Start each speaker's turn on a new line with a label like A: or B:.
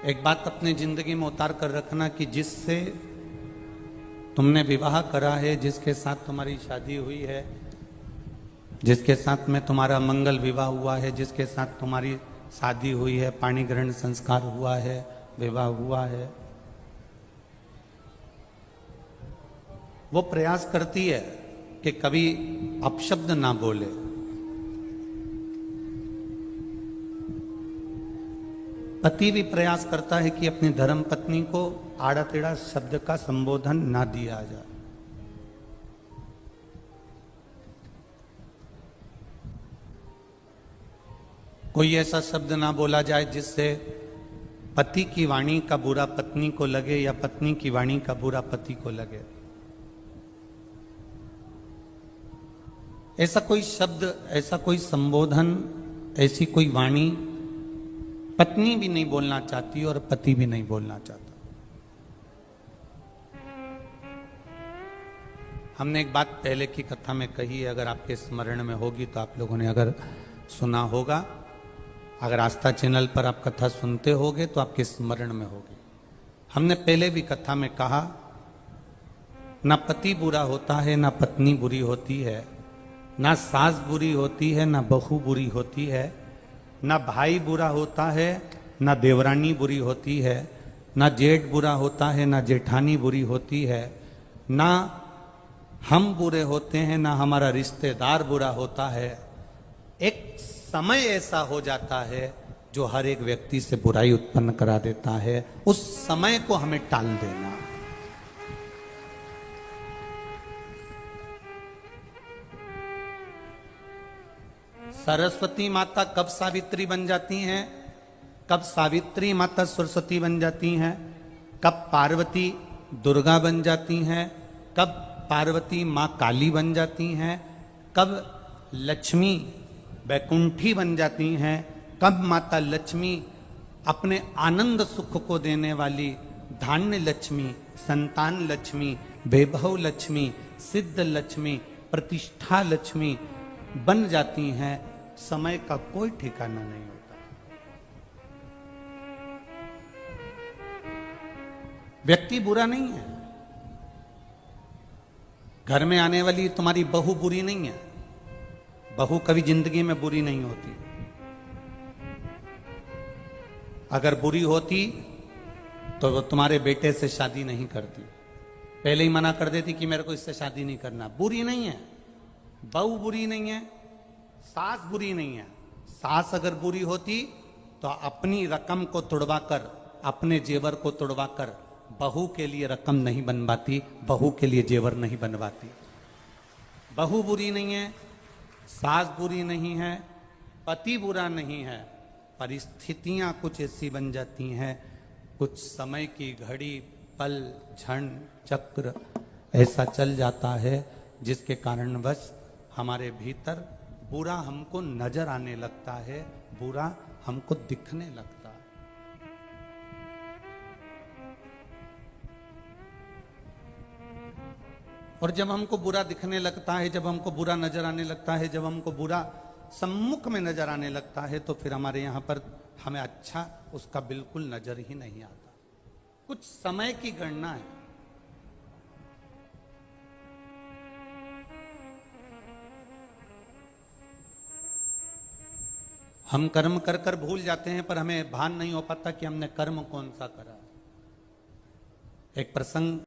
A: एक बात अपनी जिंदगी में उतार कर रखना कि जिससे तुमने विवाह करा है, जिसके साथ तुम्हारी शादी हुई है, जिसके साथ में तुम्हारा मंगल विवाह हुआ है, जिसके साथ तुम्हारी शादी हुई है, पाणी ग्रहण संस्कार हुआ है, विवाह हुआ है, वो प्रयास करती है कि कभी अपशब्द ना बोले। पति भी प्रयास करता है कि अपनी धर्म पत्नी को आड़ा टेढ़ा शब्द का संबोधन ना दिया जाए। कोई ऐसा शब्द ना बोला जाए जिससे पति की वाणी का बुरा पत्नी को लगे या पत्नी की वाणी का बुरा पति को लगे। ऐसा कोई शब्द, ऐसा कोई संबोधन, ऐसी कोई वाणी पत्नी भी नहीं बोलना चाहती और पति भी नहीं बोलना चाहता। हमने एक बात पहले की कथा में कही है, अगर आपके स्मरण में होगी तो आप लोगों ने अगर सुना होगा, अगर आस्था चैनल पर आप कथा सुनते होगे तो आपके स्मरण में होगी। हमने पहले भी कथा में कहा, ना पति बुरा होता है, ना पत्नी बुरी होती है, ना सास बुरी होती है, ना बहू बुरी होती है, ना भाई बुरा होता है, ना देवरानी बुरी होती है, ना जेठ बुरा होता है, ना जेठानी बुरी होती है, ना हम बुरे होते हैं, ना हमारा रिश्तेदार बुरा होता है। एक समय ऐसा हो जाता है जो हर एक व्यक्ति से बुराई उत्पन्न करा देता है। उस समय को हमें टाल देना। सरस्वती माता कब सावित्री बन जाती हैं, कब सावित्री माता सरस्वती बन जाती हैं, कब पार्वती दुर्गा बन जाती हैं, कब पार्वती माँ काली बन जाती हैं, कब लक्ष्मी वैकुंठी बन जाती हैं, कब माता लक्ष्मी अपने आनंद सुख को देने वाली धान्य लक्ष्मी, संतान लक्ष्मी, वैभव लक्ष्मी, सिद्ध लक्ष्मी, प्रतिष्ठा लक्ष्मी बन जाती हैं। समय का कोई ठिकाना नहीं होता। व्यक्ति बुरा नहीं है, घर में आने वाली तुम्हारी बहू बुरी नहीं है। बहू कभी जिंदगी में बुरी नहीं होती। अगर बुरी होती तो वो तुम्हारे बेटे से शादी नहीं करती, पहले ही मना कर देती कि मेरे को इससे शादी नहीं करना। बुरी नहीं है, बहू बुरी नहीं है, सास बुरी नहीं है। सास अगर बुरी होती तो अपनी रकम को तुड़वाकर, अपने जेवर को तुड़वाकर बहू के लिए रकम नहीं बनवाती, बहू के लिए जेवर नहीं बनवाती। बहू बुरी नहीं है, सास बुरी नहीं है, पति बुरा नहीं है। परिस्थितियां कुछ ऐसी बन जाती हैं, कुछ समय की घड़ी, पल, क्षण, चक्र ऐसा चल जाता है जिसके कारणवश हमारे भीतर बुरा हमको नजर आने लगता है, बुरा हमको दिखने लगता है। और जब हमको बुरा दिखने लगता है, जब हमको बुरा नजर आने लगता है, जब हमको बुरा सम्मुख में नजर आने लगता है, तो फिर हमारे यहां पर हमें अच्छा उसका बिल्कुल नजर ही नहीं आता। कुछ समय की गणना है। हम कर्म कर कर भूल जाते हैं, पर हमें भान नहीं हो पाता कि हमने कर्म कौन सा करा। एक प्रसंग